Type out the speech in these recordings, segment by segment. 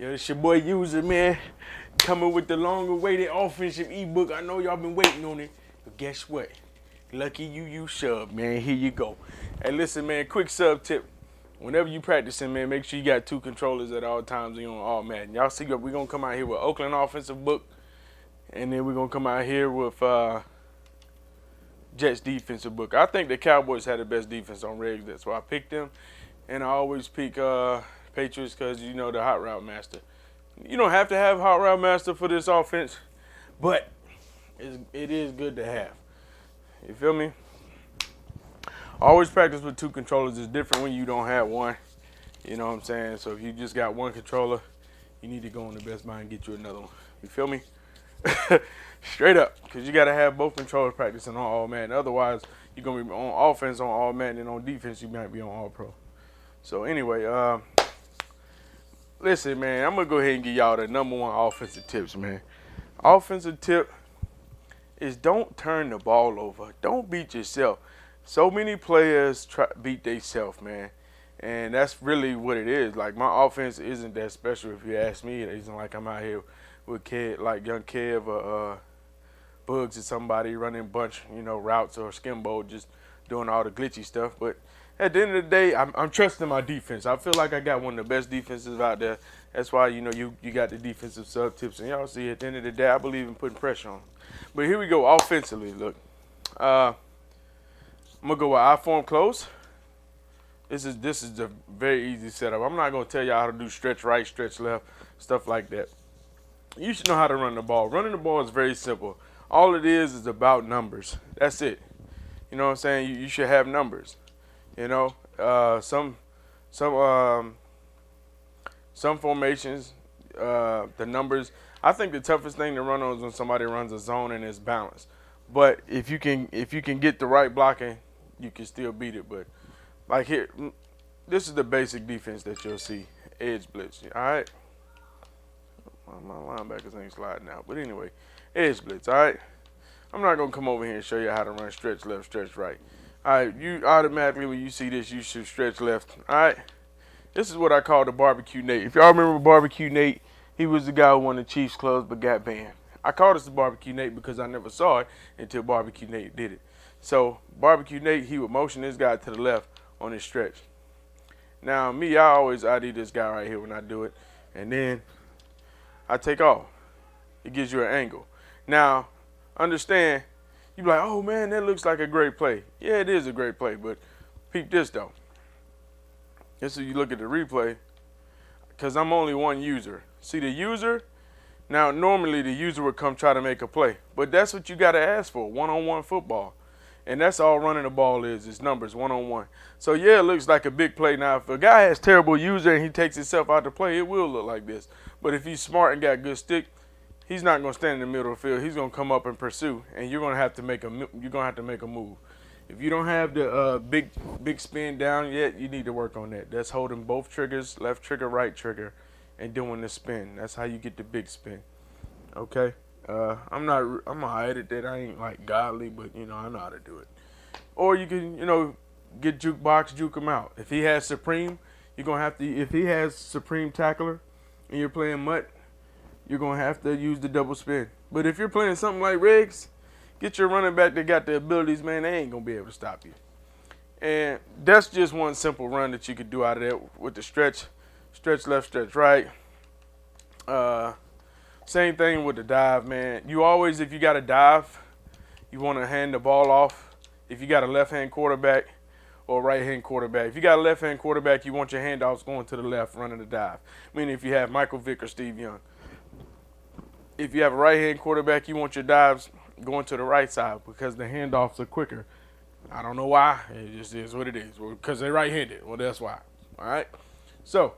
Yo, it's your boy User, man. Coming with the long-awaited offensive ebook. I know y'all been waiting on it, but guess what? Lucky you sub, man. Here you go. Hey, listen, man, quick sub tip. Whenever you practicing, man, make sure you got 2 controllers at all times and you're on all Madden. Y'all see, we're going to come out here with Oakland Offensive book, and then we're going to come out here with Jets defensive book. I think the Cowboys had the best defense on regs. That's why I picked them. And I always pick Patriots because, you know, the hot route master. You don't have to have hot route master for this offense, but it is good to have. You feel me? Always practice with 2 controllers. It's different when you don't have one. You know what I'm saying? So if you just got one controller, you need to go on the Best Buy and get you another one. You feel me? Straight up, because you got to have both controllers practicing on all Madden. Otherwise, you're going to be on offense on all Madden, and on defense, you might be on all pro. So anyway, listen, man, I'm going to go ahead and give y'all the #1 offensive tips, man. Offensive tip is don't turn the ball over. Don't beat yourself. So many players beat themselves, man. And that's really what it is. Like, my offense isn't that special if you ask me. It isn't like I'm out here with young Kev or Bugs or somebody running a bunch, you know, routes or skimbo, just doing all the glitchy stuff. But at the end of the day, I'm trusting my defense. I feel like I got one of the best defenses out there. That's why, you know, you got the defensive sub tips. And y'all see, at the end of the day, I believe in putting pressure on them. But here we go, offensively, look. I'm going to go with Iform Close. This is a very easy setup. I'm not going to tell y'all how to do stretch right, stretch left, stuff like that. You should know how to run the ball. Running the ball is very simple. All it is about numbers. That's it. You know what I'm saying? You should have numbers. You know, some formations, the numbers. I think the toughest thing to run on is when somebody runs a zone and it's balanced. But if you can get the right blocking, you can still beat it. But like here, this is the basic defense that you'll see. Edge blitz. All right. My linebackers ain't sliding out. But anyway, edge blitz. All right. I'm not gonna come over here and show you how to run stretch left, stretch right. All right, you automatically, when you see this, you should stretch left. All right, this is what I call the Barbecue Nate. If y'all remember Barbecue Nate, he was the guy who won the Chiefs clubs but got banned. I called this the Barbecue Nate because I never saw it until Barbecue Nate did it. So Barbecue Nate, he would motion this guy to the left on his stretch. Now me, I always ID this guy right here when I do it, and then I take off. It gives you an angle. Now, understand, you be like, oh man, that looks like a great play. Yeah, it is a great play, but peep this though. This is you look at the replay, because I'm only one user. See the user? Now, normally the user would come try to make a play, but that's what you got to ask for, one-on-one football. And that's all running the ball is numbers, one-on-one. So yeah, it looks like a big play. Now, if a guy has terrible user and he takes himself out to play, it will look like this. But if he's smart and got good stick, he's not going to stand in the middle of the field. He's going to come up and pursue, and you're going to have to make a move. If you don't have the big spin down yet, you need to work on that. That's holding both triggers, left trigger, right trigger, and doing the spin. That's how you get the big spin. Okay. I'm gonna edit that. I ain't like godly, but you know I know how to do it. Or you can, you know, get jukebox, juke him out. If he has Supreme, you're gonna have to. If he has Supreme tackler, and you're playing Mutt, you're gonna have to use the double spin. But if you're playing something like Riggs, get your running back that got the abilities, man. They ain't gonna be able to stop you. And that's just one simple run that you could do out of that with the stretch left, stretch right. Same thing with the dive, man. You always, if you got a dive, you want to hand the ball off. If you got a left-hand quarterback or a right-hand quarterback. If you got a left-hand quarterback, you want your handoffs going to the left, running the dive. Meaning if you have Michael Vick or Steve Young. If you have a right-hand quarterback, you want your dives going to the right side because the handoffs are quicker. I don't know why. It just is what it is. Because they're right-handed. Well, that's why. All right? So,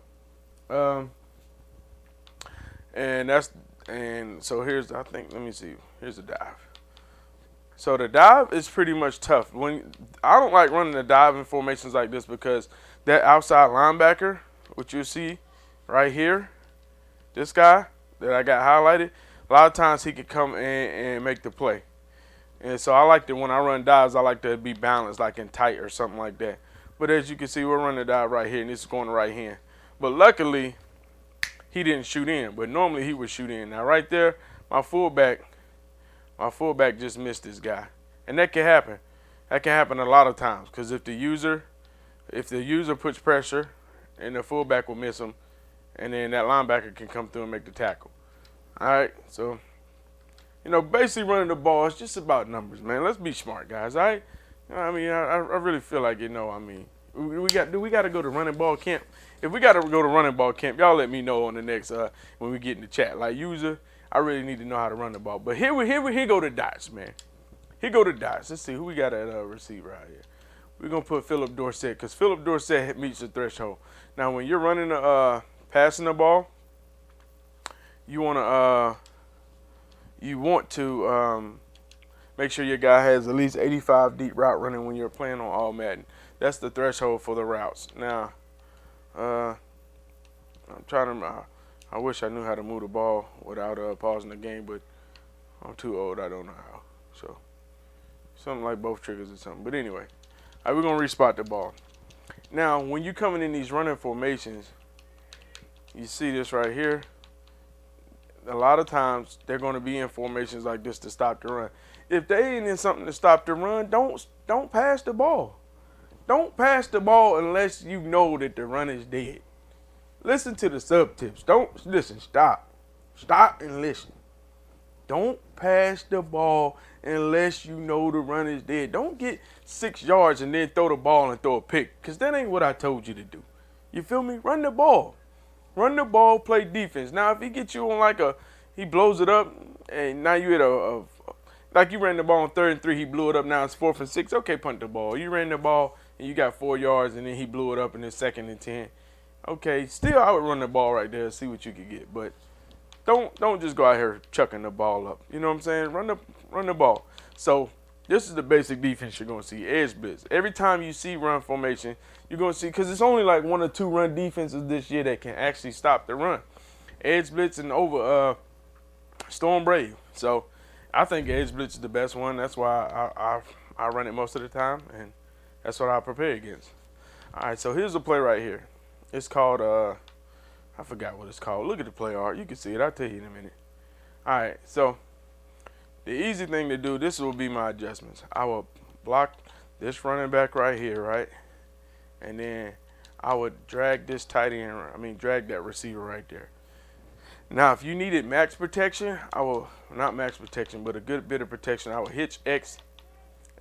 and so here's the dive. So the dive is pretty much tough. I don't like running the dive in formations like this because that outside linebacker, which you see right here, this guy that I got highlighted, a lot of times he could come in and make the play. And so I like to, when I run dives, I like to be balanced, like in tight or something like that. But as you can see, we're running the dive right here, and this is going to right hand. But luckily, he didn't shoot in, but normally he would shoot in. Now right there, my fullback just missed this guy, and that can happen. That can happen a lot of times because if the user puts pressure, and the fullback will miss him, and then that linebacker can come through and make the tackle. All right, so basically running the ball is just about numbers, man. Let's be smart, guys. All right. I mean, I really feel like I mean, we got to go to running ball camp. If we got to go to running ball camp, y'all let me know on the next when we get in the chat. Like user, I really need to know how to run the ball. But here go the dots, man. Here go the dots. Let's see who we got at receiver out here. We're gonna put Philip Dorsett because Philip Dorsett meets the threshold. Now, when you're running passing the ball, you want to make sure your guy has at least 85 deep route running when you're playing on all Madden. That's the threshold for the routes. Now, I'm trying to. I wish I knew how to move the ball without pausing the game, but I'm too old. I don't know how. So, something like both triggers or something. But anyway, all right, we're gonna respot the ball. Now, when you're coming in these running formations, you see this right here. A lot of times they're going to be in formations like this to stop the run. If they ain't in something to stop the run, don't pass the ball. Don't pass the ball unless you know that the run is dead. Listen to the sub tips. Don't listen. Stop and listen. Don't pass the ball unless you know the run is dead. Don't get 6 yards and then throw the ball and throw a pick, because that ain't what I told you to do. You feel me? Run the ball. Run the ball, play defense. Now, if he gets you on he blows it up, and now you hit like you ran the ball on 3rd and 3, he blew it up, now it's 4th and 6, okay, punt the ball. You ran the ball, and you got 4 yards, and then he blew it up in the 2nd and 10. Okay, still I would run the ball right there, see what you could get, but don't just go out here chucking the ball up. You know what I'm saying? Run the ball. So this is the basic defense you're going to see. Edge blitz. Every time you see run formation, you're going to see, because it's only like 1 or 2 run defenses this year that can actually stop the run. Edge blitz and over storm brave. So I think edge blitz is the best one. That's why I run it most of the time, and that's what I prepare against. All right, so here's a play right here. It's called I forgot what it's called. Look at the play art. You can see it. I'll tell you in a minute. All right, so the easy thing to do, this will be my adjustments. I will block this running back right here, right? And then I would drag this tight end, drag that receiver right there. Now, if you needed max protection, not max protection, but a good bit of protection, I will hitch X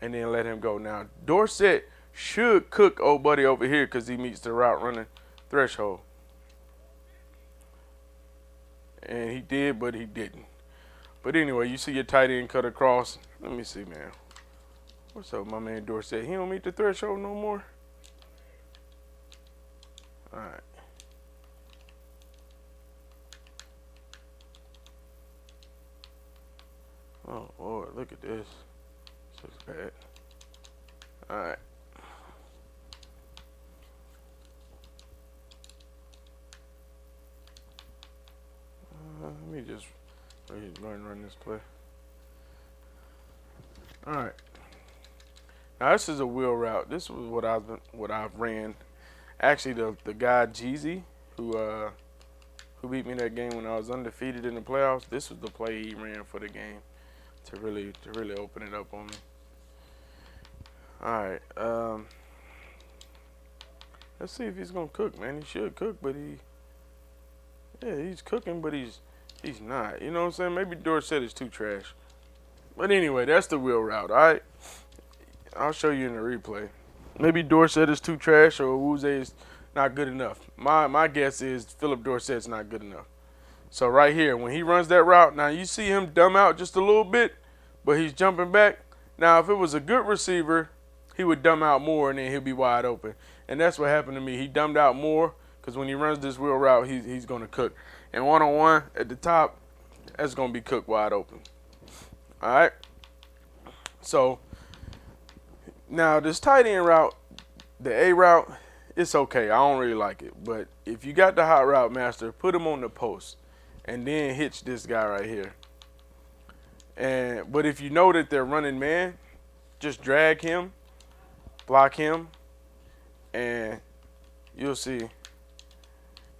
and then let him go. Now, Dorsett should cook old buddy over here because he meets the route running threshold. And he did, but he didn't. But anyway, you see your tight end cut across. Let me see, man. What's up, my man Dorsett? He don't meet the threshold no more? All right. Oh, Lord, look at this. This looks bad. All right. Let me just run this play. All right. Now this is a wheel route. This was what I've ran. Actually, the guy Jeezy, who beat me that game when I was undefeated in the playoffs. This was the play he ran for the game to really open it up on me. All right. Let's see if he's gonna cook, man. He should cook, but he's cooking, but he's not. You know what I'm saying? Maybe Dorsett is too trash. But anyway, that's the wheel route. All right. I'll show you in the replay. Maybe Dorsett is too trash or Wuze is not good enough. My guess is Philip Dorsett's not good enough. So right here, when he runs that route, now you see him dumb out just a little bit, but he's jumping back. Now, if it was a good receiver, he would dumb out more and then he'll be wide open. And that's what happened to me. He dumbed out more because when he runs this wheel route, he's going to cook. And one-on-one at the top, that's going to be cooked wide open. All right? So now this tight end route, the A route, it's okay. I don't really like it. But if you got the hot route master, put him on the post and then hitch this guy right here. But if you know that they're running man, just drag him, block him, and you'll see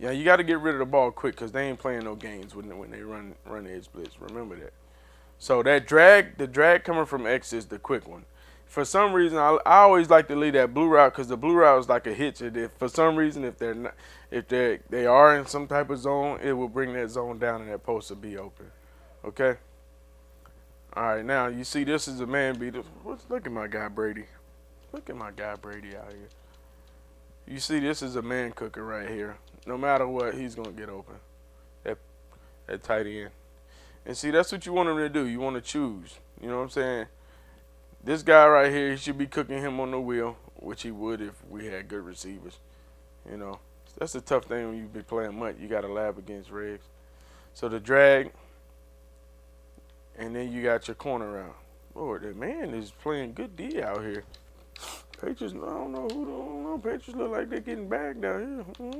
Yeah, you got to get rid of the ball quick because they ain't playing no games when they run edge blitz. Remember that. So that drag, the drag coming from X is the quick one. For some reason, I always like to leave that blue route because the blue route is like a hitch. And if for some reason, if they're not, if they are in some type of zone, it will bring that zone down and that post will be open. Okay. All right. Now you see, this is a man beater. Look at my guy Brady. Look at my guy Brady out here. You see, this is a man cooker right here. No matter what, he's gonna get open. That tight end. And see, that's what you want him to do. You want to choose. You know what I'm saying? This guy right here, he should be cooking him on the wheel, which he would if we had good receivers. You know, that's a tough thing when you be playing mutt. You got to lab against regs. So the drag, and then you got your corner route. Lord, that man is playing good D out here. Patriots, I don't know. Patriots look like they're getting bagged down here.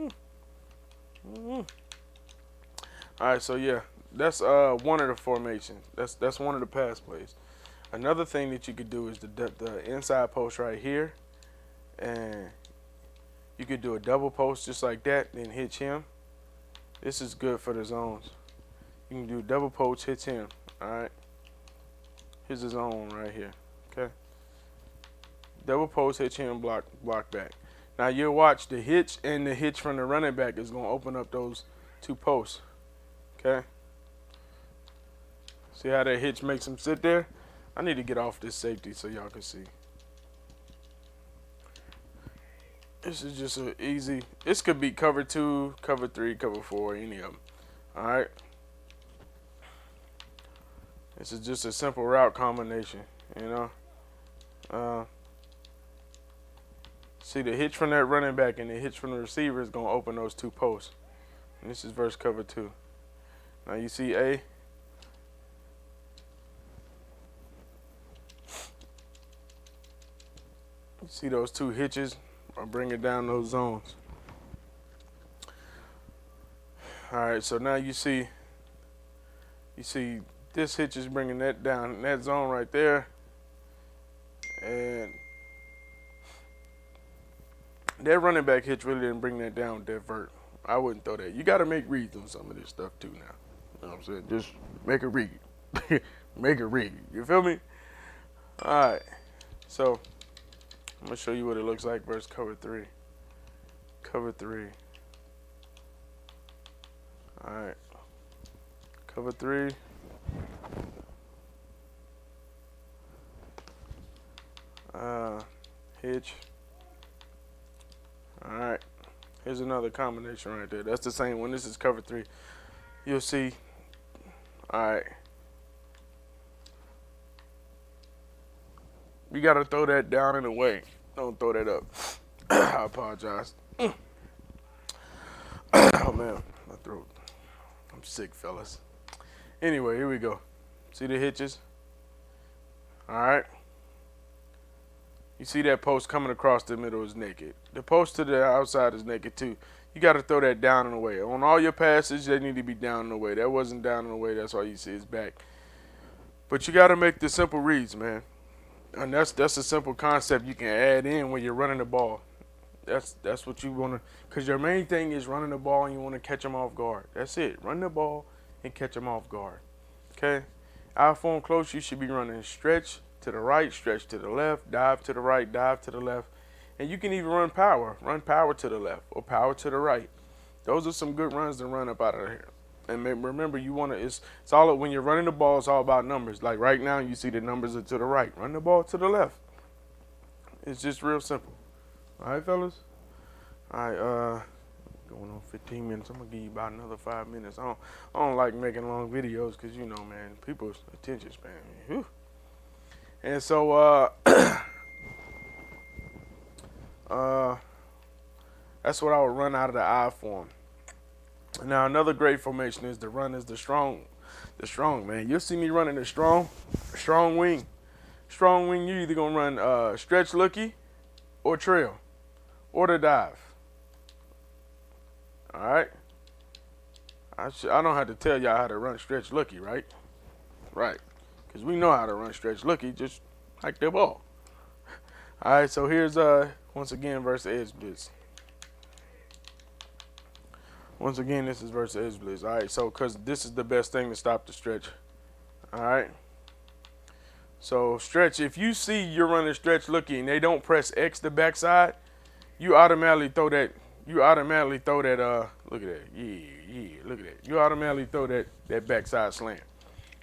All right, so yeah, that's one of the formations. That's one of the pass plays. Another thing that you could do is the inside post right here, and you could do a double post just like that, then hitch him. This is good for the zones. You can do double post, hitch him. All right. Here's the zone right here. Okay. Double post, hitch him, block back. Now you'll watch the hitch and the hitch from the running back is gonna open up those two posts. Okay. See how that hitch makes him sit there? I need to get off this safety so y'all can see. This is just an easy. This could be cover 2, cover 3, cover 4, any of them. All right. This is just a simple route combination, you know. See, the hitch from that running back and the hitch from the receiver is going to open those two posts. And this is verse cover 2. Now you see A. You see those two hitches are bringing down those zones. All right, so now you see this hitch is bringing that down in that zone right there. And that running back hitch really didn't bring that down with that vert. I wouldn't throw that. You got to make reads on some of this stuff too now. You know what I'm saying? Just make a read. Make a read. You feel me? All right. So I'm going to show you what it looks like versus cover 3. Cover 3. All right. Cover 3. Hitch. All right. Here's another combination right there. That's the same one. This is cover 3. You'll see. All right. You got to throw that down and away. Don't throw that up. I apologize. Oh, man. My throat. I'm sick, fellas. Anyway, here we go. See the hitches? All right. You see that post coming across the middle is naked. The post to the outside is naked too. You got to throw that down and away. On all your passes, they need to be down and away. That wasn't down and away. That's why you see his back. But you got to make the simple reads, man. And that's a simple concept you can add in when you're running the ball. That's what you want to, because your main thing is running the ball and you want to catch them off guard. That's it. Run the ball and catch them off guard. Okay? Iform Close, you should be running stretch to the right, stretch to the left, dive to the right, dive to the left. And you can even run power to the left or power to the right. Those are some good runs to run up out of here. And remember, you want to, it's all, when you're running the ball, it's all about numbers. Like right now, you see the numbers are to the right. Run the ball to the left. It's just real simple. All right, fellas? All right, going on 15 minutes. I'm going to give you about another 5 minutes. I don't like making long videos because, you know, man, people's attention span. Whew. And so, that's what I would run out of the I-form. Now, another great formation is the run is the strong man. You'll see me running the strong wing. Strong wing, you're either going to run stretch looky or trail or the dive. All right? I don't have to tell y'all how to run stretch looky, right? Right. Because we know how to run stretch looky, just like the ball. All right, so here's, once again, versus edge blitz. Once again, this is versus edge blitz. All right, so because this is the best thing to stop the stretch. All right. So stretch, if you see you're running stretch looky and they don't press X the backside, you automatically throw that. Look at that. Yeah, look at that. You automatically throw that backside slant.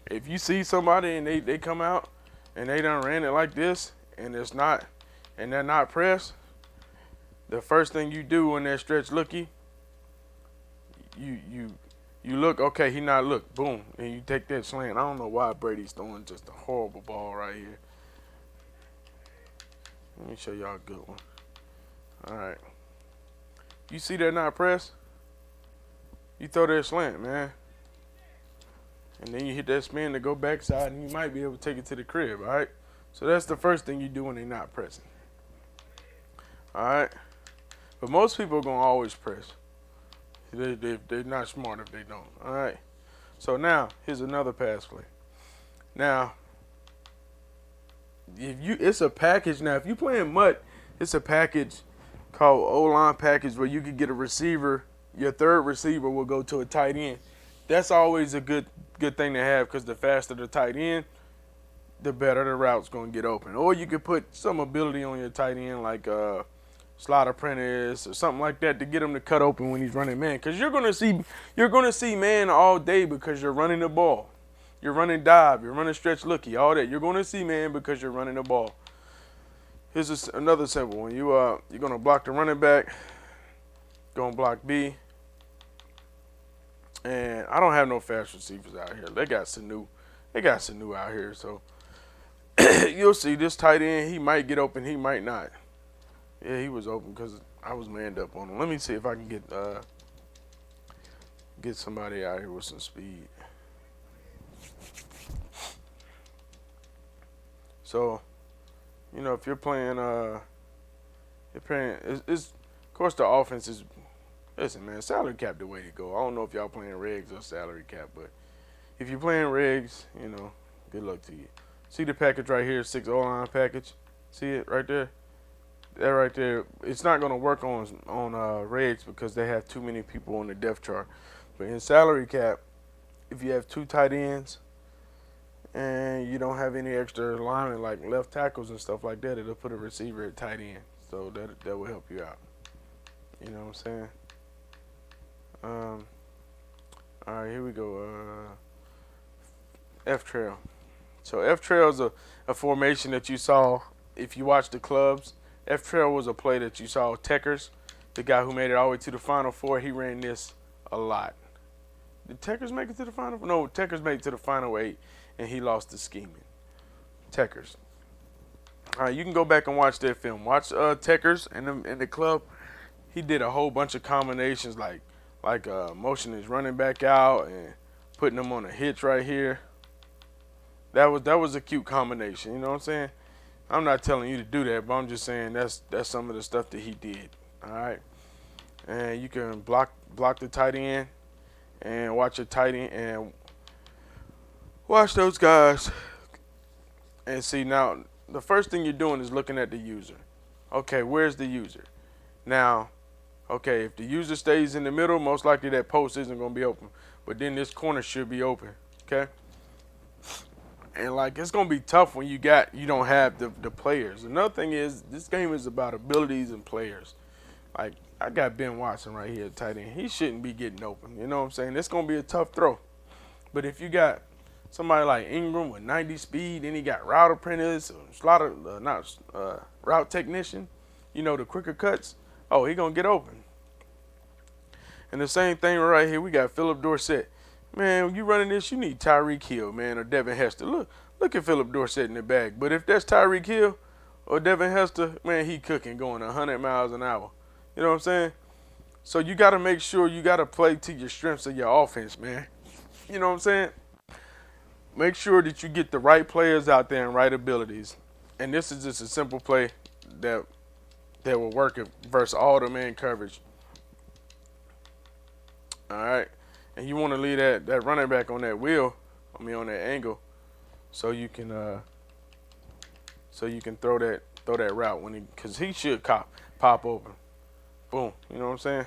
If you see somebody and they come out and they done ran it like this and they're not pressed, the first thing you do when that stretch looky, you look, okay, he not look, boom, and you take that slant. I don't know why Brady's throwing just a horrible ball right here. Let me show y'all a good one. All right. You see that not pressed? You throw that slant, man. And then you hit that spin to go backside, and you might be able to take it to the crib, all right? So that's the first thing you do when they're not pressing. All right? But most people are going to always press. They're not smart if they don't, all right? So now, here's another pass play. Now, it's a package. Now, if you're playing MUT, it's a package called O-line package where you can get a receiver. Your third receiver will go to a tight end. That's always a good thing to have because the faster the tight end, the better the route's going to get open. Or you could put some ability on your tight end like slot apprentice or something like that to get him to cut open when he's running man. Because you're going to see man all day because you're running the ball. You're running dive. You're running stretch looky. All that. You're going to see man because you're running the ball. Here's another simple one. You're going to block the running back. Going to block B. And I don't have no fast receivers out here. They got Sanu out here. So you'll see this tight end. He might get open. He might not. Yeah, he was open because I was manned up on him. Let me see if I can get somebody out here with some speed. So, you know, if you're playing, it's of course the offense is. Listen, man, salary cap the way to go. I don't know if y'all playing regs or salary cap, but if you're playing regs, you know, good luck to you. See the package right here, 6 O-line package. See it right there? That right there. It's not going to work on regs because they have too many people on the depth chart. But in salary cap, if you have 2 tight ends and you don't have any extra linemen like left tackles and stuff like that, it'll put a receiver at tight end. So that will help you out. You know what I'm saying? All right, here we go. F trail. So F trail is a formation that you saw if you watch the clubs. F trail was a play that you saw Teckers, the guy who made it all the way to the Final Four. He ran this a lot. Did Teckers make it to the Final Four? No, Teckers made it to the Final 8, and he lost to scheming. Teckers. All right, you can go back and watch that film. Watch Teckers in the club. He did a whole bunch of combinations like motioning his running back out and putting him on a hitch right here. That was a cute combination. You know what I'm saying? I'm not telling you to do that, but I'm just saying that's some of the stuff that he did. All right, and you can block the tight end and watch your tight end and watch those guys and see. Now the first thing you're doing is looking at the user. Okay, where's the user? Now, okay, if the user stays in the middle, most likely that post isn't going to be open. But then this corner should be open, okay? And, like, it's going to be tough when you don't have the players. Another thing is this game is about abilities and players. Like, I got Ben Watson right here at tight end. He shouldn't be getting open. You know what I'm saying? It's going to be a tough throw. But if you got somebody like Ingram with 90 speed, then he got route apprentice, route technician, you know, the quicker cuts, oh, he going to get open. And the same thing right here, we got Philip Dorsett. Man, when you running this, you need Tyreek Hill, man, or Devin Hester. Look at Philip Dorsett in the bag. But if that's Tyreek Hill or Devin Hester, man, he cooking, going 100 miles an hour. You know what I'm saying? So you got to make sure you got to play to your strengths of your offense, man. You know what I'm saying? Make sure that you get the right players out there and right abilities. And this is just a simple play that will work versus all the man coverage. All right, and you want to leave that running back on that wheel, on that angle, so you can throw that route because he should pop open. Boom, you know what I'm saying?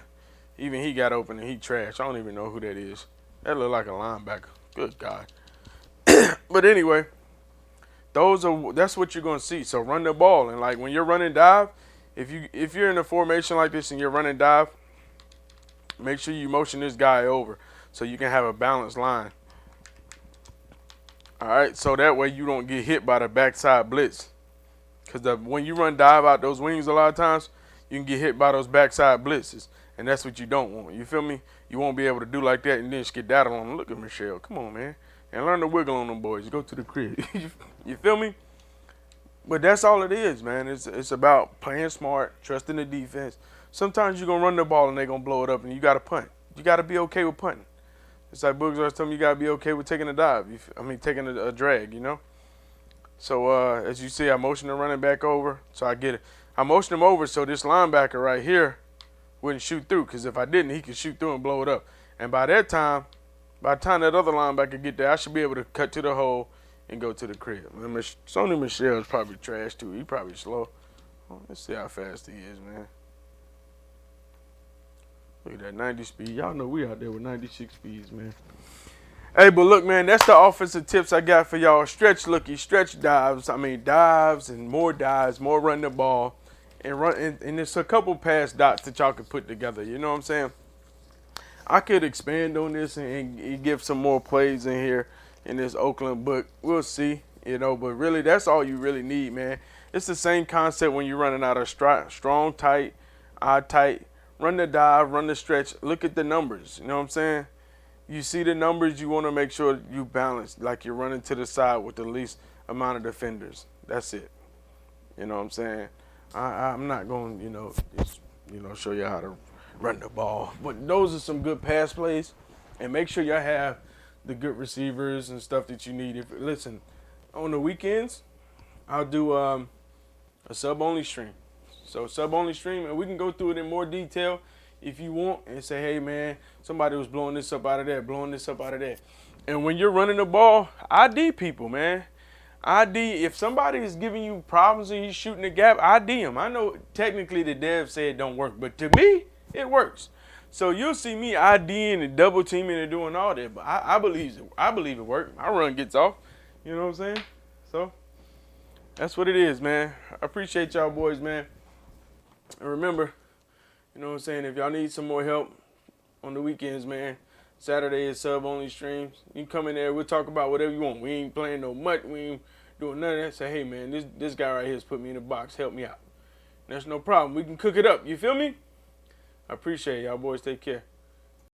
Even he got open and he trashed. I don't even know who that is. That look like a linebacker. Good God. But anyway, that's what you're gonna see. So run the ball, and like when you're running dive, if you're in a formation like this and you're running dive, make sure you motion this guy over so you can have a balanced line. All right, so that way you don't get hit by the backside blitz. Because when you run dive out those wings, a lot of times you can get hit by those backside blitzes, and that's what you don't want. You feel me? You won't be able to do like that and then skedaddle on them. Look at Michelle. Come on, man. And learn to wiggle on them boys. Go to the crib. You feel me? But that's all it is, man. It's about playing smart, trusting the defense. Sometimes you're going to run the ball and they're going to blow it up, and you got to punt. You got to be okay with punting. It's like Boogs always tell me, you got to be okay with taking a dive. Taking a drag, you know? So as you see, I motion the running back over. So I motion him over so this linebacker right here wouldn't shoot through. Because if I didn't, he could shoot through and blow it up. And by the time that other linebacker get there, I should be able to cut to the hole and go to the crib. Sony Michelle's probably trash too. He probably slow. Let's see how fast he is, man. Look at that 90 speed. Y'all know we out there with 96 speeds, man. Hey, but look, man, that's the offensive tips I got for y'all. Stretch looky, stretch dives. Dives and more dives, more run the ball. And it's a couple pass dots that y'all can put together. You know what I'm saying? I could expand on this and give some more plays in here in this Oakland book. We'll see, but really that's all you really need, man. It's the same concept when you're running out of strong, tight, odd, tight. Run the dive, run the stretch. Look at the numbers. You know what I'm saying? You see the numbers, you want to make sure you balance, like you're running to the side with the least amount of defenders. That's it. You know what I'm saying? I'm not going to, show you how to run the ball. But those are some good pass plays. And make sure y'all have the good receivers and stuff that you need. Listen, on the weekends, I'll do a sub-only stream. So sub-only stream, and we can go through it in more detail if you want and say, hey, man, somebody was blowing this up out of that, blowing this up out of that. And when you're running the ball, ID people, man. If somebody is giving you problems and he's shooting the gap, ID him. I know technically the dev said it don't work, but to me, it works. So you'll see me IDing and double teaming and doing all that, but I believe it worked. My run gets off. You know what I'm saying? So that's what it is, man. I appreciate y'all boys, man. And remember, you know what I'm saying, if y'all need some more help on the weekends, man, Saturday is sub-only streams. You can come in there. We'll talk about whatever you want. We ain't playing no mutt. We ain't doing none of that. Say, hey, man, this guy right here has put me in a box. Help me out. That's no problem. We can cook it up. You feel me? I appreciate it. Y'all boys take care.